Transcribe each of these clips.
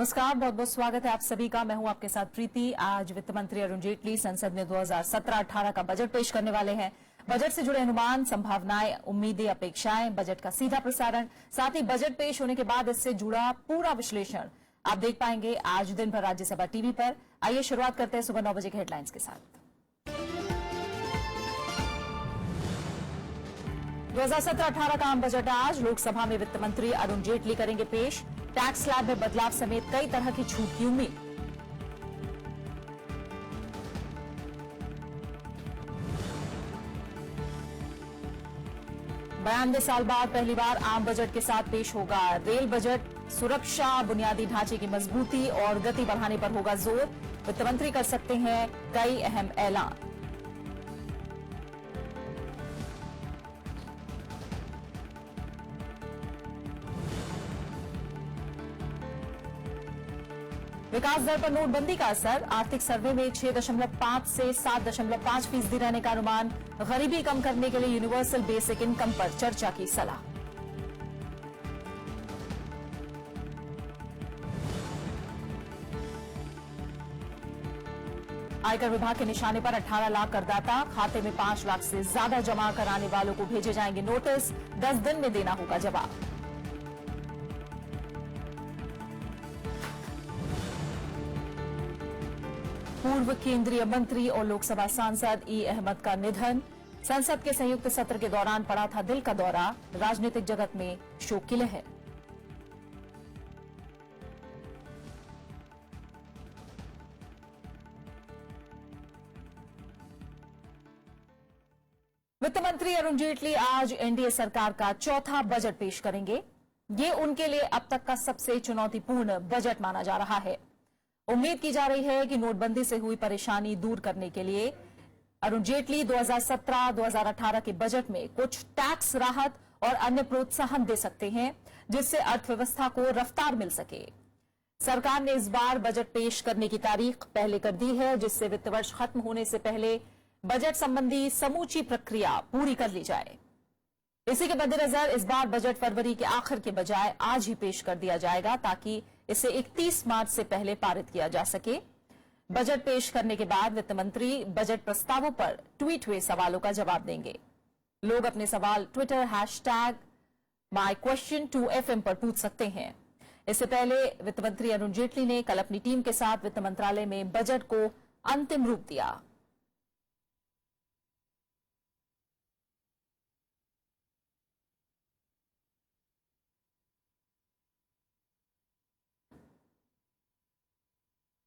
नमस्कार, बहुत बहुत स्वागत है आप सभी का। मैं हूं आपके साथ प्रीति। आज वित्त मंत्री अरुण जेटली संसद में 2017-18 का बजट पेश करने वाले हैं। बजट से जुड़े अनुमान, संभावनाएं, उम्मीदें, अपेक्षाएं, बजट का सीधा प्रसारण, साथ ही बजट पेश होने के बाद इससे जुड़ा पूरा विश्लेषण आप देख पाएंगे आज दिन भर राज्यसभा टीवी पर। आइए शुरुआत करते हैं सुबह 9 बजे के हेडलाइंस के साथ। 2017-18 का आम बजट आज लोकसभा में वित्त मंत्री अरुण जेटली करेंगे पेश। टैक्स स्लैब में बदलाव समेत कई तरह की छूट की उम्मीद। बयानवे साल बाद पहली बार आम बजट के साथ पेश होगा रेल बजट। सुरक्षा, बुनियादी ढांचे की मजबूती और गति बढ़ाने पर होगा जोर। वित्त मंत्री कर सकते हैं कई अहम ऐलान। विकास दर पर नोटबंदी का असर, आर्थिक सर्वे में 6.5 से 7.5% रहने का अनुमान। गरीबी कम करने के लिए यूनिवर्सल बेसिक इनकम पर चर्चा की सलाह। आयकर विभाग के निशाने पर 18 लाख करदाता, खाते में 5 लाख से ज्यादा जमा कराने वालों को भेजे जाएंगे नोटिस। 10 दिन में देना होगा जवाब। पूर्व केंद्रीय मंत्री और लोकसभा सांसद ई अहमद का निधन। संसद के संयुक्त सत्र के दौरान पड़ा था दिल का दौरा। राजनीतिक जगत में शोक की लहर। वित्त मंत्री अरुण जेटली आज एनडीए सरकार का चौथा बजट पेश करेंगे। ये उनके लिए अब तक का सबसे चुनौतीपूर्ण बजट माना जा रहा है। उम्मीद की जा रही है कि नोटबंदी से हुई परेशानी दूर करने के लिए अरुण जेटली 2017-2018 के बजट में कुछ टैक्स राहत और अन्य प्रोत्साहन दे सकते हैं, जिससे अर्थव्यवस्था को रफ्तार मिल सके। सरकार ने इस बार बजट पेश करने की तारीख पहले कर दी है, जिससे वित्त वर्ष खत्म होने से पहले बजट संबंधी समूची प्रक्रिया पूरी कर ली जाए। इसी के मद्देनजर इस बार बजट फरवरी के आखिर के बजाय आज ही पेश कर दिया जाएगा, ताकि इसे 31 मार्च से पहले पारित किया जा सके। बजट पेश करने के बाद वित्त मंत्री बजट प्रस्तावों पर ट्वीट हुए सवालों का जवाब देंगे। लोग अपने सवाल ट्विटर #myquestion2fm पर पूछ सकते हैं। इससे पहले वित्त मंत्री अरुण जेटली ने कल अपनी टीम के साथ वित्त मंत्रालय में बजट को अंतिम रूप दिया।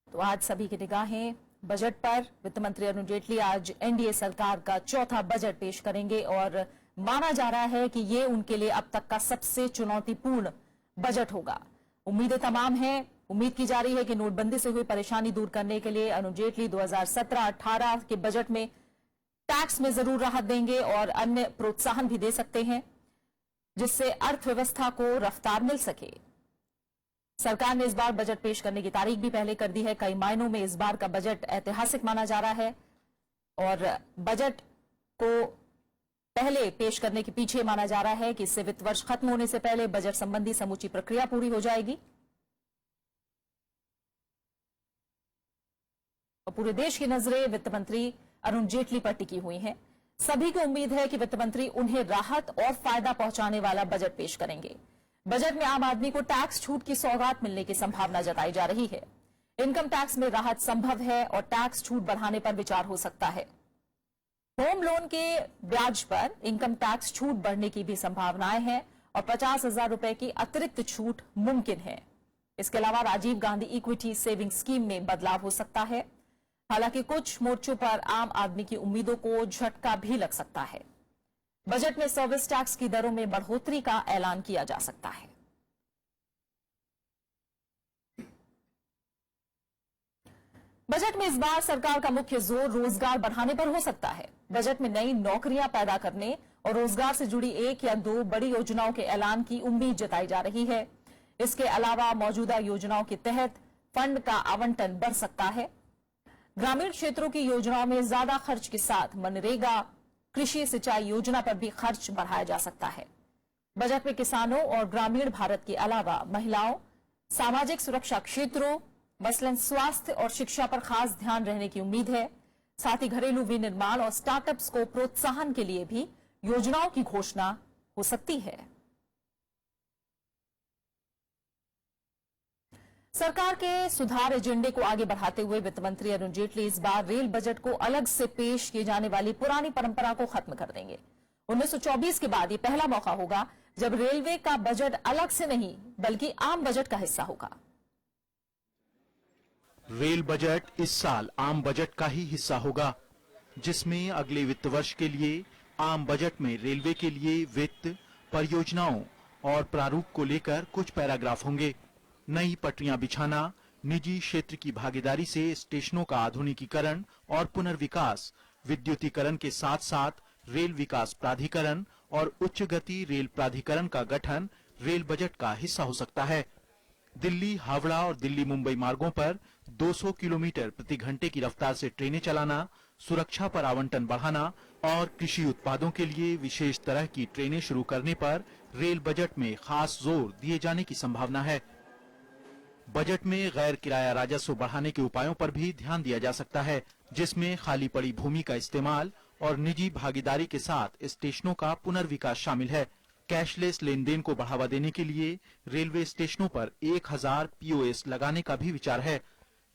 तो आज सभी की निगाहें बजट पर। वित्त मंत्री अरुण जेटली आज एनडीए सरकार का चौथा बजट पेश करेंगे और माना जा रहा है कि ये उनके लिए अब तक का सबसे चुनौतीपूर्ण बजट होगा। उम्मीदें तमाम हैं। उम्मीद की जा रही है कि नोटबंदी से हुई परेशानी दूर करने के लिए अरुण जेटली 2017-18 के बजट में टैक्स में जरूर राहत देंगे और अन्य प्रोत्साहन भी दे सकते हैं, जिससे अर्थव्यवस्था को रफ्तार मिल सके। सरकार ने इस बार बजट पेश करने की तारीख भी पहले कर दी है। कई मायनों में इस बार का बजट ऐतिहासिक माना जा रहा है और बजट को पहले पेश करने के पीछे माना जा रहा है कि इससे वित्त वर्ष खत्म होने से पहले बजट संबंधी समूची प्रक्रिया पूरी हो जाएगी और पूरे देश की नजरें वित्त मंत्री अरुण जेटली पर टिकी हुई हैं। सभी को उम्मीद है कि वित्त मंत्री उन्हें राहत और फायदा पहुंचाने वाला बजट पेश करेंगे। बजट में आम आदमी को टैक्स छूट की सौगात मिलने की संभावना जताई जा रही है। इनकम टैक्स में राहत संभव है और टैक्स छूट बढ़ाने पर विचार हो सकता है। होम लोन के ब्याज पर इनकम टैक्स छूट बढ़ने की भी संभावनाएं हैं और 50,000 रुपए की अतिरिक्त छूट मुमकिन है। इसके अलावा Rajiv Gandhi equity saving scheme में बदलाव हो सकता है। हालांकि कुछ मोर्चों पर आम आदमी की उम्मीदों को झटका भी लग सकता है। बजट में सर्विस टैक्स की दरों में बढ़ोतरी का ऐलान किया जा सकता है। बजट में इस बार सरकार का मुख्य जोर रोजगार बढ़ाने पर हो सकता है। बजट में नई नौकरियां पैदा करने और रोजगार से जुड़ी 1 या 2 बड़ी योजनाओं के ऐलान की उम्मीद जताई जा रही है। इसके अलावा मौजूदा योजनाओं के तहत फंड का आवंटन बढ़ सकता है। ग्रामीण क्षेत्रों की योजनाओं में ज्यादा खर्च के साथ मनरेगा, कृषि सिंचाई योजना पर भी खर्च बढ़ाया जा सकता है। बजट में किसानों और ग्रामीण भारत के अलावा महिलाओं, सामाजिक सुरक्षा क्षेत्रों मसलन स्वास्थ्य और शिक्षा पर खास ध्यान रहने की उम्मीद है। साथ ही घरेलू विनिर्माण और स्टार्टअप्स को प्रोत्साहन के लिए भी योजनाओं की घोषणा हो सकती है। सरकार के सुधार एजेंडे को आगे बढ़ाते हुए वित्त मंत्री अरुण जेटली इस बार रेल बजट को अलग से पेश किए जाने वाली पुरानी परंपरा को खत्म कर देंगे। 1924 के बाद ये पहला मौका होगा जब रेलवे का बजट अलग से नहीं बल्कि आम बजट का हिस्सा होगा। रेल बजट इस साल आम बजट का ही हिस्सा होगा, जिसमें अगले वित्त वर्ष के लिए आम बजट में रेलवे के लिए वित्त, परियोजनाओं और प्रारूप को लेकर कुछ पैराग्राफ होंगे। नई पटरियां बिछाना, निजी क्षेत्र की भागीदारी से स्टेशनों का आधुनिकीकरण और पुनर्विकास, विद्युतीकरण के साथ साथ रेल विकास प्राधिकरण और उच्च गति रेल प्राधिकरण का गठन रेल बजट का हिस्सा हो सकता है। दिल्ली हावड़ा और दिल्ली मुंबई मार्गों पर 200 किलोमीटर प्रति घंटे की रफ्तार से ट्रेनें चलाना, सुरक्षा पर आवंटन बढ़ाना और कृषि उत्पादों के लिए विशेष तरह की ट्रेनें शुरू करने पर रेल बजट में खास जोर दिए जाने की संभावना है। बजट में गैर किराया राजस्व बढ़ाने के उपायों पर भी ध्यान दिया जा सकता है, जिसमें खाली पड़ी भूमि का इस्तेमाल और निजी भागीदारी के साथ स्टेशनों का पुनर्विकास शामिल है। कैशलेस लेन देन को बढ़ावा देने के लिए रेलवे स्टेशनों पर 1000 POS लगाने का भी विचार है।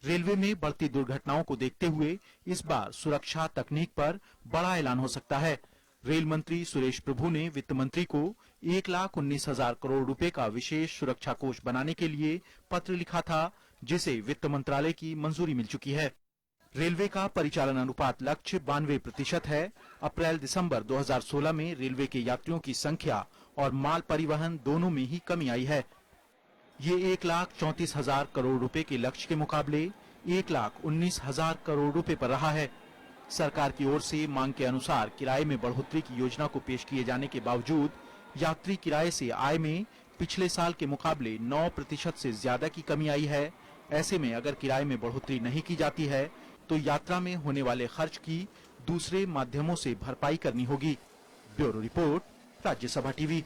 रेलवे में बढ़ती दुर्घटनाओं को देखते हुए इस बार सुरक्षा तकनीक पर बड़ा ऐलान हो सकता है। रेल मंत्री सुरेश प्रभु ने वित्त मंत्री को 1,19,000 करोड़ रुपए का विशेष सुरक्षा कोष बनाने के लिए पत्र लिखा था, जिसे वित्त मंत्रालय की मंजूरी मिल चुकी है। रेलवे का परिचालन अनुपात लक्ष्य 92% है। अप्रैल दिसंबर 2016 में रेलवे के यात्रियों की संख्या और माल परिवहन दोनों में ही कमी आई है। ये 1,34,000 करोड़ रुपए के लक्ष्य के मुकाबले 1,19,000 करोड़ रुपए पर रहा है। सरकार की ओर से मांग के अनुसार किराए में बढ़ोतरी की योजना को पेश किए जाने के बावजूद यात्री किराए से आय में पिछले साल के मुकाबले 9% से ज्यादा की कमी आई है। ऐसे में अगर किराए में बढ़ोतरी नहीं की जाती है तो यात्रा में होने वाले खर्च की दूसरे माध्यमों से भरपाई करनी होगी। Bureau report, Rajya Sabha TV.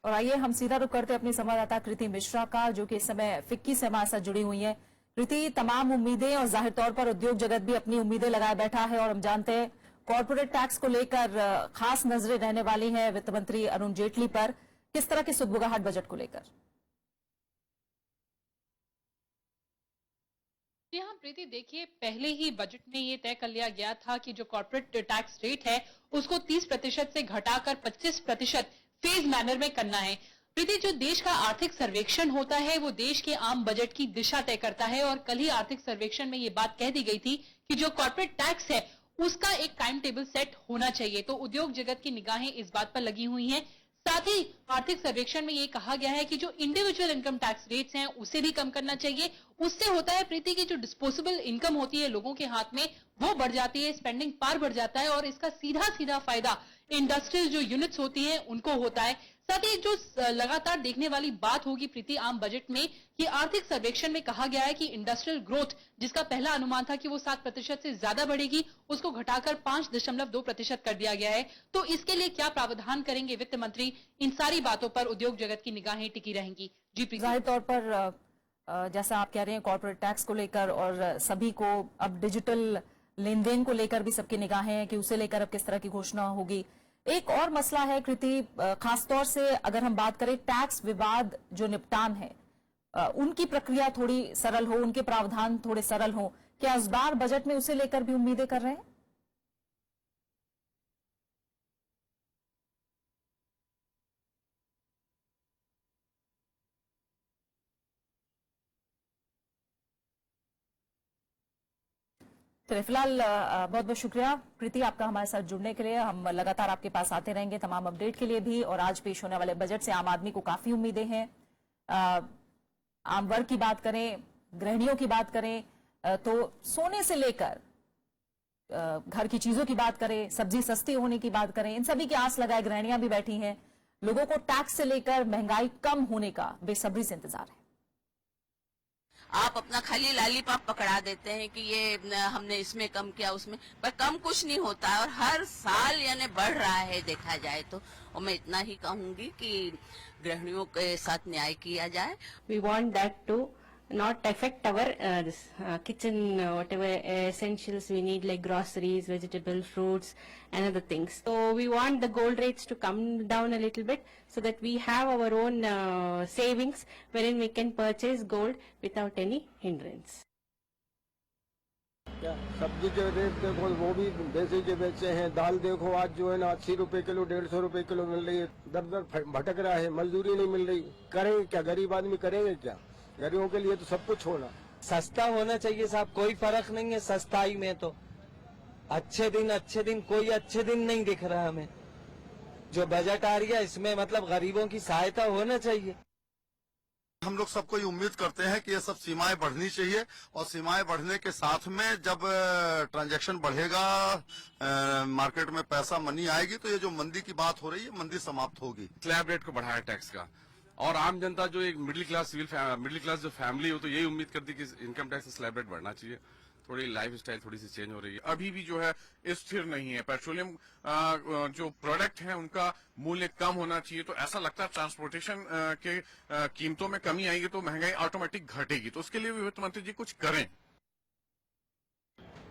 और आइए हम सीधा रुख करते अपनी संवाददाता कृति मिश्रा का, जो कि इस समय फिक्की से हमारे साथ जुड़ी हुई है। कृति, तमाम उम्मीदें और जाहिर तौर पर उद्योग जगत भी अपनी उम्मीदें लगाए बैठा है और हम जानते हैं कॉर्पोरेट टैक्स को लेकर खास नजरें रहने वाली हैं वित्त मंत्री अरुण जेटली पर। किस तरह की सुगबुगाहट बजट को लेकर? जी हाँ प्रीति, देखिए पहले ही बजट में ये तय कर लिया गया था कि जो कॉर्पोरेट टैक्स रेट है उसको 30% से घटाकर 25% फेज मैनर में करना है। प्रीति, जो देश का आर्थिक सर्वेक्षण होता है वो देश के आम बजट की दिशा तय करता है और कल ही आर्थिक सर्वेक्षण में ये बात कह दी गई थी कि जो कॉर्पोरेट टैक्स है उसका एक टाइम टेबल सेट होना चाहिए। तो उद्योग जगत की निगाहें इस बात पर लगी हुई हैं। साथ ही आर्थिक सर्वेक्षण में ये कहा गया है कि जो इंडिविजुअल इनकम टैक्स रेट्स हैं उसे भी कम करना चाहिए। उससे होता है प्रीति की जो डिस्पोजेबल इनकम होती है लोगों के हाथ में वो बढ़ जाती है, स्पेंडिंग पावर बढ़ जाता है और इसका सीधा सीधा फायदा इंडस्ट्रियल जो यूनिट्स होती हैं उनको होता है। साथ ही जो लगातार देखने वाली बात होगी प्रीति आम बजट में कि आर्थिक सर्वेक्षण में कहा गया है कि इंडस्ट्रियल ग्रोथ जिसका पहला अनुमान था कि वो 7% से ज्यादा बढ़ेगी, उसको घटाकर 5.2% कर दिया गया है। तो इसके लिए क्या प्रावधान करेंगे वित्त मंत्री, इन सारी बातों पर उद्योग जगत की निगाहें टिकी रहेंगी। जी प्रीति, जाहिर तौर पर जैसा आप कह रहे हैं कॉर्पोरेट टैक्स को लेकर और सभी को अब डिजिटल लेन देन को लेकर भी सबकी निगाहें हैं कि उसे लेकर अब किस तरह की घोषणा होगी। एक और मसला है कृति, खासतौर से अगर हम बात करें टैक्स विवाद जो निपटान है उनकी प्रक्रिया थोड़ी सरल हो, उनके प्रावधान थोड़े सरल हो, क्या इस बार बजट में उसे लेकर भी उम्मीदें कर रहे हैं? तो फिलहाल बहुत बहुत शुक्रिया कृति आपका हमारे साथ जुड़ने के लिए। हम लगातार आपके पास आते रहेंगे तमाम अपडेट के लिए भी। और आज पेश होने वाले बजट से आम आदमी को काफी उम्मीदें हैं। आम वर्ग की बात करें, गृहिणियों की बात करें, तो सोने से लेकर घर की चीजों की बात करें, सब्जी सस्ती होने की बात करें, इन सभी की आस लगाए गृहिणियां भी बैठी हैं। लोगों को टैक्स से लेकर महंगाई कम होने का बेसब्री से इंतजार है। आप अपना खाली लॉलीपॉप पकड़ा देते हैं कि ये हमने इसमें कम किया उसमें, पर कम कुछ नहीं होता है और हर साल यानी बढ़ रहा है देखा जाए तो। और मैं इतना ही कहूंगी कि गृहिणियों के साथ न्याय किया जाए। We want that to not affect our kitchen, whatever essentials we need like groceries, vegetables, fruits and other things. So we want the gold rates to come down a little bit so that we have our own savings wherein we can purchase gold without any hindrance. क्या सब्जी के rate देखो वो भी वैसे के वैसे हैं। दाल देखो आज जो है ना 80 रुपए किलो 150 रुपए किलो मिल रही है। दर दर भटक रहा है, मजदूरी नहीं मिल रही। करेंगे क्या, गरीब आदमी करेंगे क्या? गरीबों के लिए तो सब कुछ होना। सस्ता होना चाहिए साहब, कोई फर्क नहीं है सस्ताई में तो। अच्छे दिन कोई अच्छे दिन नहीं दिख रहा हमें। जो बजट आ रही है इसमें मतलब गरीबों की सहायता होना चाहिए। हम लोग सबको ये उम्मीद करते हैं कि ये सब सीमाएं बढ़नी चाहिए और सीमाएं बढ़ने के साथ में जब ट्रांजैक्शन बढ़ेगा, मार्केट में पैसा मनी आएगी तो ये जो मंदी की बात हो रही है मंदी समाप्त होगी। स्लैब रेट को बढ़ाया टैक्स का, और आम जनता जो एक मिडिल क्लास जो फैमिली हो तो यही उम्मीद करती कि इनकम टैक्स स्लैब रेट बढ़ना चाहिए। थोड़ी लाइफ स्टाइल थोड़ी सी चेंज हो रही है। अभी भी जो है स्थिर नहीं है। पेट्रोलियम जो प्रोडक्ट है उनका मूल्य कम होना चाहिए। तो ऐसा लगता है ट्रांसपोर्टेशन के कीमतों में कमी आएगी तो महंगाई ऑटोमेटिक घटेगी। तो उसके लिए भी वित्त मंत्री जी कुछ करें।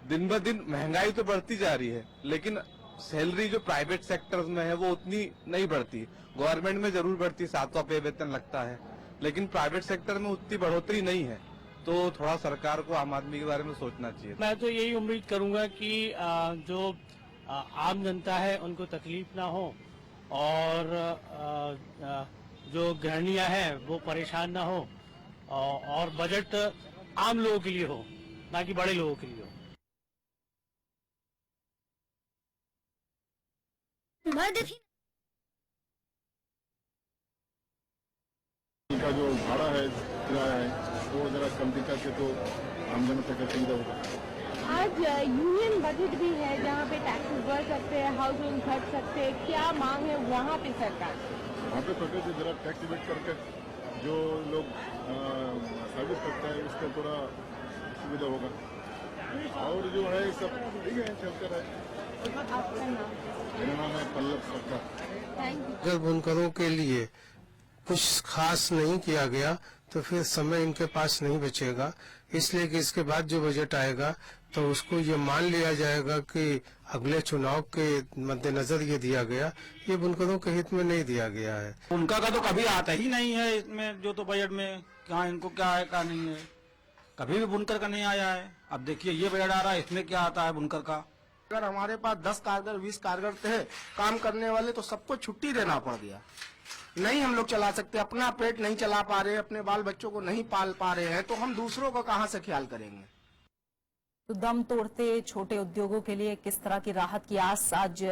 दिन ब दिन महंगाई तो बढ़ती जा रही है, लेकिन सैलरी जो प्राइवेट सेक्टर में है वो उतनी नहीं बढ़ती। गवर्नमेंट में जरूर बढ़ती, 7वां पे वेतन लगता है, लेकिन प्राइवेट सेक्टर में उतनी बढ़ोतरी नहीं है। तो थोड़ा सरकार को आम आदमी के बारे में सोचना चाहिए। मैं तो यही उम्मीद करूंगा कि जो आम जनता है उनको तकलीफ ना हो और जो गृहिणियां हैं वो परेशान ना हो और बजट आम लोगों के लिए हो, ना कि बड़े लोगों के लिए हो। का जो भाड़ा है, किराया है, वो जरा कम दिक्कत है तो आम जनता का सुविधा होगा। आज यूनियन बजट भी है जहाँ पे टैक्सेस बढ़ सकते हैं, हाउस होल्ड घट सकते हैं, क्या मांग है वहाँ पे सरकार? वहाँ पे सरकार से जरा टैक्स डिबेट करके जो लोग सर्विस करता है उसका थोड़ा सुविधा होगा। और जो है सब ठीक है, चलता रहे। आपका नाम? मेरा नाम है पल्लव सरकार। Thank you. बुनकरों के लिए कुछ खास नहीं किया गया तो फिर समय इनके पास नहीं बचेगा। इसलिए कि इसके बाद जो बजट आएगा तो उसको ये मान लिया जाएगा कि अगले चुनाव के मद्देनजर ये दिया गया, ये बुनकरों के हित में नहीं दिया गया है। उनका का तो कभी आता ही नहीं है इसमें, जो तो बजट में कहाँ इनको क्या है क्या नहीं है, कभी भी बुनकर का नहीं आया है। अब देखिए ये बजट आ रहा है, इसमें क्या आता है बुनकर का। अगर हमारे पास 10 कारगर 20 कारगर थे काम करने वाले तो सबको छुट्टी देना पड़ गया। नहीं हम लोग चला सकते, अपना पेट नहीं चला पा रहे, अपने बाल बच्चों को नहीं पाल पा रहे हैं तो हम दूसरों को कहां से ख्याल करेंगे। तो दम तोड़ते छोटे उद्योगों के लिए किस तरह की राहत की आस आज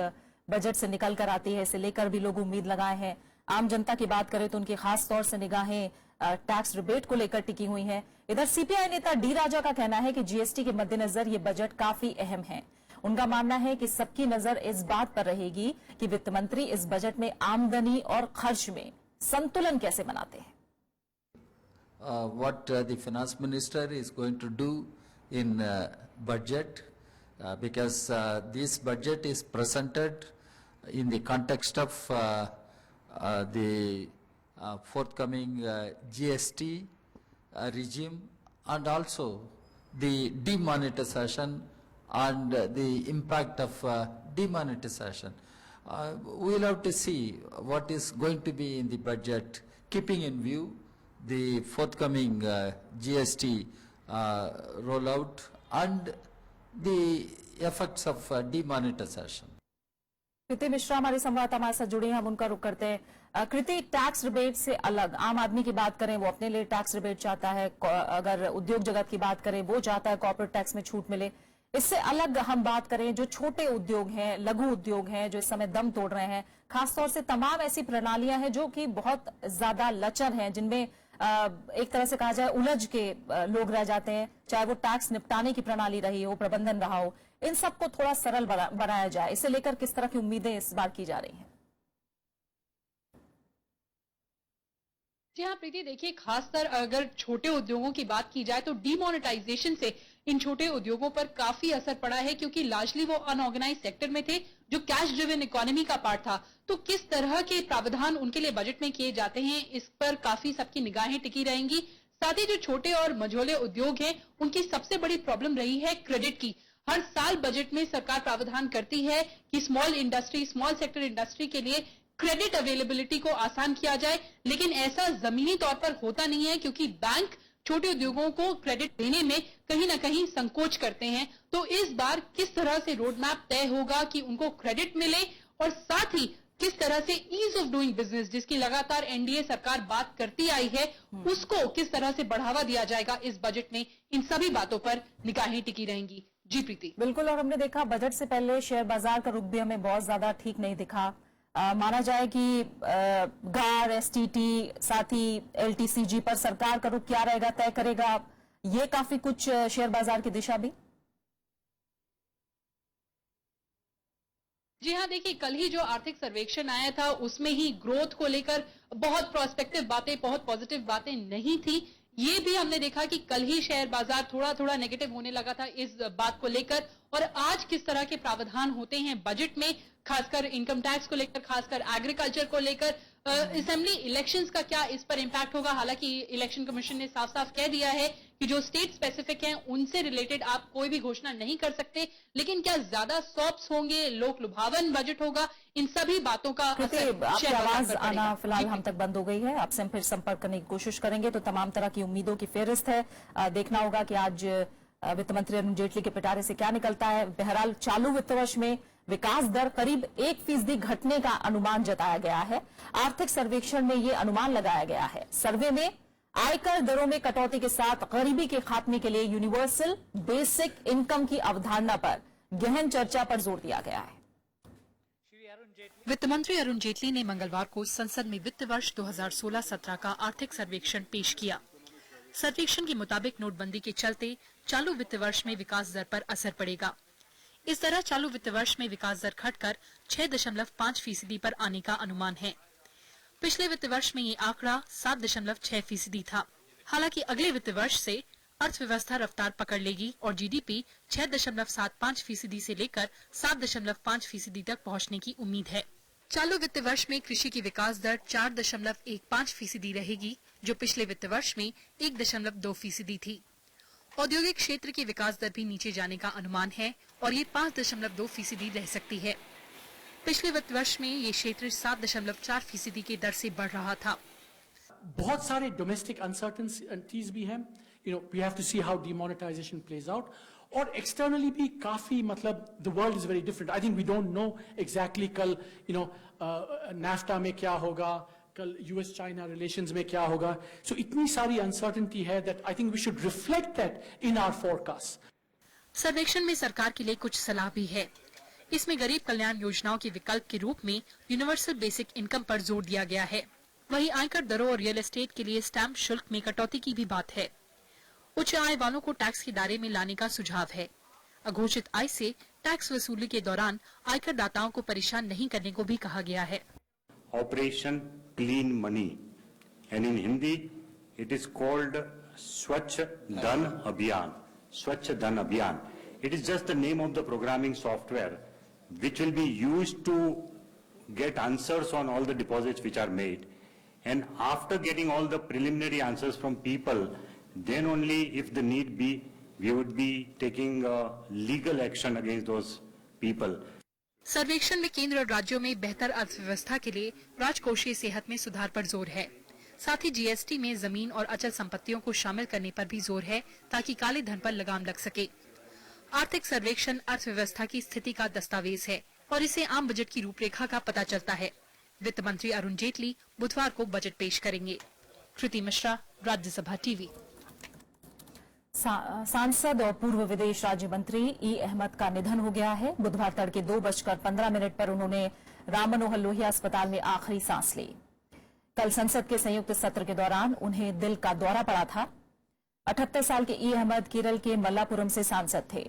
बजट से निकल कर आती है, इसे लेकर भी लोग उम्मीद लगाए हैं। आम जनता की बात करें तो उनकी खास तौर से निगाहें टैक्स रिबेट को लेकर टिकी हुई हैं। इधर सीपीआई नेता डी राजा का कहना है कि जीएसटी के मद्देनजर ये बजट काफी अहम है। उनका मानना है कि सबकी नजर इस बात पर रहेगी कि वित्त मंत्री इस बजट में आमदनी और खर्च में संतुलन कैसे बनाते हैं। What the finance minister is going to do in budget, because this budget is presented in the context of the forthcoming GST regime and also the demonetization and the impact of demonetization. We'll have to see what is going to be in the budget, keeping in view the forthcoming GST rollout and the effects of demonetization. कृति मिश्रा हमारे संवाददाता हमारे साथ जुड़े हैं, हम उनका रुख करते हैं। कृति, टैक्स रिबेट से अलग आम आदमी की बात करें, वो अपने लिए टैक्स रिबेट चाहता है। अगर उद्योग जगत की बात करें, वो चाहता है कॉर्पोरेट टैक्स में छूट मिले। इससे अलग हम बात करें जो छोटे उद्योग हैं, लघु उद्योग हैं, जो इस समय दम तोड़ रहे हैं, खासतौर से तमाम ऐसी प्रणालियां हैं जो कि बहुत ज्यादा लचर हैं, जिनमें एक तरह से कहा जाए उलझ के लोग रह जाते हैं, चाहे वो टैक्स निपटाने की प्रणाली रही हो, प्रबंधन रहा हो। इन सबको थोड़ा सरल बनाया जाए, इसे लेकर किस तरह की उम्मीदें इस बार की जा रही हैं? जी हाँ प्रीति, देखिए खासकर अगर छोटे उद्योगों की बात की जाए तो डीमोनेटाइजेशन से इन छोटे उद्योगों पर काफी असर पड़ा है, क्योंकि लार्जली वो अनऑर्गेनाइज सेक्टर में थे जो कैश ड्रिवन इकोनॉमी का पार्ट था। तो किस तरह के प्रावधान उनके लिए बजट में किए जाते हैं, इस पर काफी सबकी निगाहें टिकी रहेंगी। साथ ही जो छोटे और मझोले उद्योग हैं, उनकी सबसे बड़ी प्रॉब्लम रही है क्रेडिट की। हर साल बजट में सरकार प्रावधान करती है कि स्मॉल सेक्टर इंडस्ट्री के लिए क्रेडिट अवेलेबिलिटी को आसान किया जाए, लेकिन ऐसा जमीनी तौर पर होता नहीं है, क्योंकि बैंक छोटे उद्योगों को क्रेडिट देने में कहीं ना कहीं संकोच करते हैं। तो इस बार किस तरह से रोड मैप तय होगा कि उनको क्रेडिट मिले, और साथ ही किस तरह से ईज ऑफ डूइंग बिजनेस, जिसकी लगातार एनडीए सरकार बात करती आई है, उसको किस तरह से बढ़ावा दिया जाएगा इस बजट में, इन सभी बातों पर निगाहें टिकी रहेंगी। जी प्रीति। बिल्कुल, और हमने देखा बजट से पहले शेयर बाजार का रुख भी हमें बहुत ज्यादा ठीक नहीं दिखा। माना जाए कि गार, एसटीटी, साथ ही एलटीसीजी पर सरकार का रुख क्या रहेगा तय करेगा, ये काफी कुछ शेयर बाजार की दिशा भी। जी हाँ, देखिए कल ही जो आर्थिक सर्वेक्षण आया था उसमें ही ग्रोथ को लेकर बहुत प्रोस्पेक्टिव बातें, बहुत पॉजिटिव बातें नहीं थी। ये भी हमने देखा कि कल ही शेयर बाजार थोड़ा थोड़ा नेगेटिव होने लगा था इस बात को लेकर। और आज किस तरह के प्रावधान होते हैं बजट में, खासकर इनकम टैक्स को लेकर, खासकर एग्रीकल्चर को लेकर, असेंबली इलेक्शंस का क्या इस पर इम्पैक्ट होगा। हालांकि इलेक्शन कमीशन ने साफ साफ कह दिया है कि जो स्टेट स्पेसिफिक हैं उनसे रिलेटेड आप कोई भी घोषणा नहीं कर सकते, लेकिन क्या ज्यादा सॉप्स होंगे, लोक लुभावन बजट होगा, इन सभी बातों का आपकी आवाज आना फिलहाल हम तक बंद हो गई है। आपसे हम फिर संपर्क करने की कोशिश करेंगे। तो तमाम तरह की उम्मीदों की फेहरिस्त है, देखना होगा कि आज वित्त मंत्री अरुण जेटली के पिटारे से क्या निकलता है। बहरहाल चालू वित्त वर्ष में विकास दर करीब 1% घटने का अनुमान जताया गया है। आर्थिक सर्वेक्षण में ये अनुमान लगाया गया है। सर्वे में आयकर दरों में कटौती के साथ गरीबी के खात्मे के लिए यूनिवर्सल बेसिक इनकम की अवधारणा पर गहन चर्चा पर जोर दिया गया है। वित्त मंत्री अरुण जेटली ने मंगलवार को संसद में वित्त वर्ष 2016-17 का आर्थिक सर्वेक्षण पेश किया। सर्वेक्षण के मुताबिक नोटबंदी के चलते चालू वित्त वर्ष में विकास दर पर असर पड़ेगा। इस तरह चालू वित्त वर्ष में विकास दर घटकर 6.5% पर आने का अनुमान है। पिछले वित्त वर्ष में ये आंकड़ा 7.6% था। हालांकि अगले वित्त वर्ष से अर्थव्यवस्था रफ्तार पकड़ लेगी और जीडीपी 6.75% से लेकर 7.5% तक पहुंचने की उम्मीद है। चालू वित्त वर्ष में कृषि की विकास दर 4.15% रहेगी, जो पिछले वित्त वर्ष में 1.2% थी। औद्योगिक क्षेत्र की विकास दर भी नीचे जाने का अनुमान है और ये 5.2% रह सकती है। पिछले वित्त वर्ष में ये क्षेत्र 7.4% की दर से बढ़ रहा था। बहुत सारे डोमेस्टिक अनसर्टेनिटीज भी हैं। We have to see how demonetisation plays out, और एक्सटर्नली भी काफी the world is very different. I think we don't know exactly कल नाफ्टा में क्या होगा, कल यूएस चाइना रिलेशंस में क्या होगा। सो इतनी सारी अनसर्टेनिटी है that I think we should reflect that in our forecast. सर्वेक्षण में सरकार के लिए कुछ सलाह भी है। इसमें गरीब कल्याण योजनाओं के विकल्प के रूप में यूनिवर्सल बेसिक इनकम पर जोर दिया गया है। वहीं आयकर दरों और रियल एस्टेट के लिए स्टैंप शुल्क में कटौती की भी बात है। उच्च आय वालों को टैक्स के दायरे में लाने का सुझाव है। अघोषित आय से टैक्स वसूली के दौरान आयकर दाताओं को परेशान नहीं करने को भी कहा गया है। Operation clean money, and in Hindi it is called स्वच्छ धन अभियान। स्वच्छ धन अभियान, it is just the name of the programming software which will be used to get answers on all the deposits which are made, and after getting all the preliminary answers from people, then only if the need be we would be taking legal action against those people. सर्वेक्षण में केंद्र और राज्यों में बेहतर अर्थव्यवस्था के लिए राजकोषीय सेहत में सुधार पर जोर है। साथ ही जीएसटी में जमीन और अचल संपत्तियों को शामिल करने पर भी जोर है, ताकि काले धन पर लगाम लग सके। आर्थिक सर्वेक्षण अर्थव्यवस्था की स्थिति का दस्तावेज है और इसे आम बजट की रूपरेखा का पता चलता है। वित्त मंत्री अरुण जेटली बुधवार को बजट पेश करेंगे। कृति मिश्रा, राज्यसभा टीवी। सांसद और पूर्व विदेश राज्य मंत्री ई अहमद का निधन हो गया है। बुधवार तड़के 2:15 पर उन्होंने राम मनोहर लोहिया अस्पताल में आखिरी सांस ली। कल संसद के संयुक्त सत्र के दौरान उन्हें दिल का दौरा पड़ा था। 78 साल के ई अहमद केरल के मल्लापुरम से सांसद थे।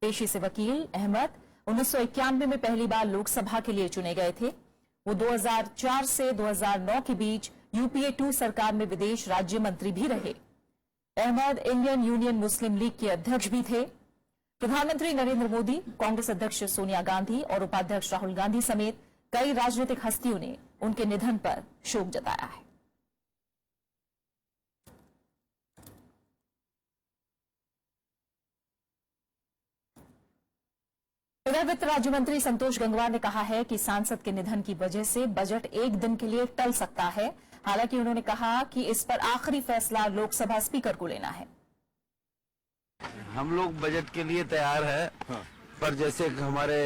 पेशे से वकील अहमद 1991 में पहली बार लोकसभा के लिए चुने गए थे। वो 2004 से 2009 के बीच यूपीए 2 सरकार में विदेश राज्य मंत्री भी रहे। अहमद इंडियन यूनियन मुस्लिम लीग के अध्यक्ष भी थे। प्रधानमंत्री नरेंद्र मोदी, कांग्रेस अध्यक्ष सोनिया गांधी और उपाध्यक्ष राहुल गांधी समेत कई राजनीतिक हस्तियों ने उनके निधन पर शोक जताया है। इधर वित्त राज्य मंत्री संतोष गंगवार ने कहा है कि सांसद के निधन की वजह से बजट एक दिन के लिए टल सकता है। हालांकि उन्होंने कहा कि इस पर आखिरी फैसला लोकसभा स्पीकर को लेना है। हम लोग बजट के लिए तैयार है, पर जैसे हमारे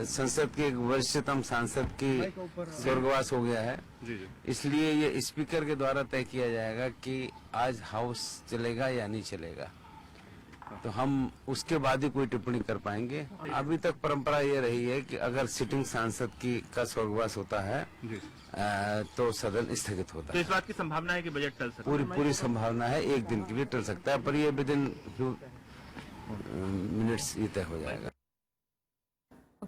संसद के वरिष्ठतम सांसद की स्वर्गवास हो गया है, इसलिए ये स्पीकर के द्वारा तय किया जाएगा कि आज हाउस चलेगा या नहीं चलेगा, तो हम उसके बाद ही कोई टिप्पणी कर पाएंगे। अभी तक परंपरा ये रही है कि अगर सिटिंग सांसद का स्वर्गवास होता है तो सदन स्थगित होता है। तो इस बात की संभावना है कि बजट टल सकता है? पूरी संभावना है, एक दिन के लिए टल सकता है, पर ये विद इन फ्यू मिनट्स ये तय हो जाएगा।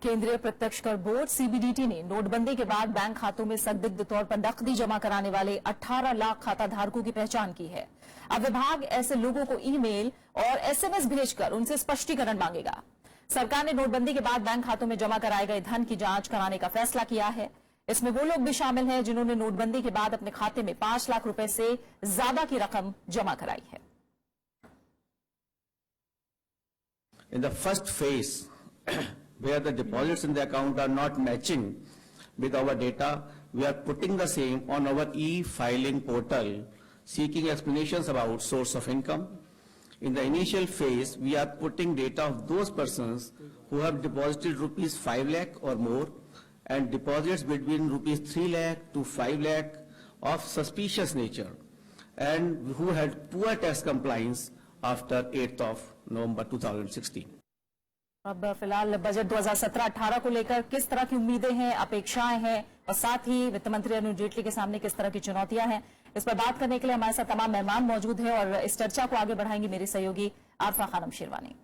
केंद्रीय प्रत्यक्ष कर बोर्ड सीबीडीटी ने नोटबंदी के बाद बैंक खातों में संदिग्ध तौर पर नकदी जमा कराने वाले 18 लाख खाता धारकों की पहचान की है। अब विभाग ऐसे लोगों को ईमेल और एसएमएस भेजकर उनसे स्पष्टीकरण मांगेगा। सरकार ने नोटबंदी के बाद बैंक खातों में जमा कराए गए धन की जांच कराने का फैसला किया है। इसमें वो लोग भी शामिल हैं जिन्होंने नोटबंदी के बाद अपने खाते में 5 लाख रुपए से ज्यादा की रकम जमा कराई है। In the first phase, where the deposits in the account are not matching with our data, we are putting the same on our e-filing portal, seeking explanations about source of income. In the initial phase, we are putting data of those persons who have deposited rupees 5 lakh or more and deposits between rupees 3 lakh to 5 lakh of suspicious nature and who had poor tax compliance after 8th of November 2016. अब फिलहाल budget 2017-18 को लेकर किस तरह की उम्मीदें हैं, अपेक्षाएं हैं और साथ ही वित्त मंत्री अरुण जेटली के सामने किस तरह की चुनौतियां हैं, इस पर बात करने के लिए हमारे साथ तमाम मेहमान मौजूद हैं और इस चर्चा को आगे बढ़ाएंगी मेरी सहयोगी आरफा खानम शेरवानी।